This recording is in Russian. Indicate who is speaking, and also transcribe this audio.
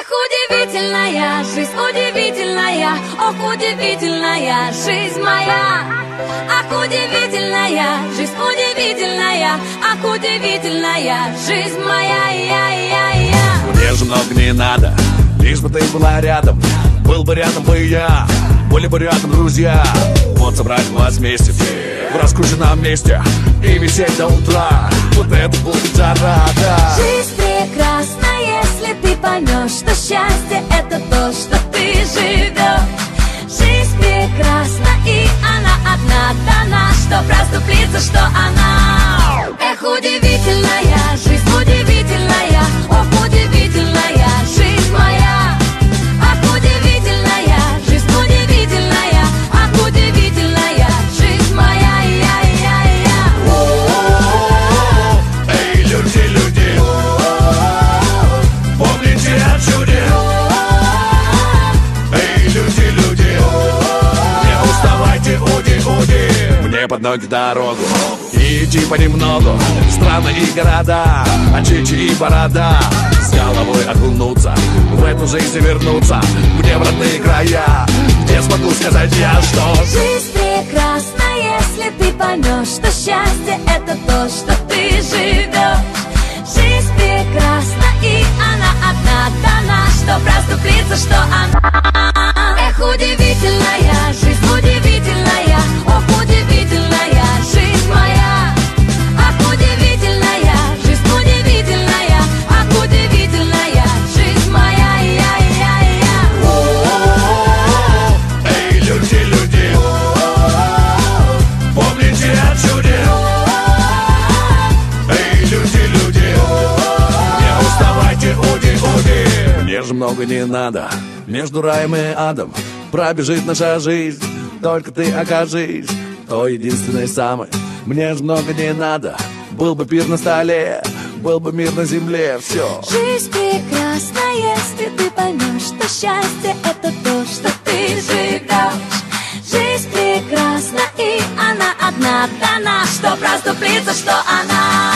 Speaker 1: Эх, удивительная жизнь, удивительная, ох, удивительная жизнь моя. Ах, удивительная жизнь, удивительная, ах, удивительная жизнь моя.
Speaker 2: Мне же много не надо, лишь бы ты была рядом. Был бы рядом бы я, были бы рядом друзья. Вот собрать вас вместе в раскрученном месте и висеть до утра. Вот это будет зарада.
Speaker 1: Жизнь прекрасна, если ты поймешь, что счастье это то, что ты живешь. Жизнь прекрасна, и она одна дана, что проступлится, что она. Эх, удивительная жизнь, удивительная, ох, удивительная жизнь моя. Ах, удивительная жизнь, удивительная, ах, удивительная жизнь моя.
Speaker 2: Эй, люди, помните о чуде. Эй, люди, не уставайте, уди. Мне под ноги дорогу, и идти понемногу. Страны и города, очичи и борода. С головой окунуться, в эту жизнь вернуться, мне в родные края, где смогу сказать я, что
Speaker 1: жизнь прекрасна, если ты поймешь, что счастье это то, что ты живешь. Жизнь прекрасна, и она одна дана, что проступлится, что она. Эх, удивительная жизнь, удивительная, ох, удивительная жизнь моя. Ах, удивительная жизнь, удивительная, ах, удивительная жизнь моя.
Speaker 2: эй, люди, помните о чуде. Эй, люди, не уставайте, уди. Мне же много не надо, между раем и адом пробежит наша жизнь, только ты окажись то единственной самой. Мне же много не надо, был бы пир на столе, был бы мир на земле, все.
Speaker 1: Жизнь прекрасна, если ты поймешь, что счастье это то, что ты живешь. Жизнь прекрасна, и она одна дана, что проступлится, что она.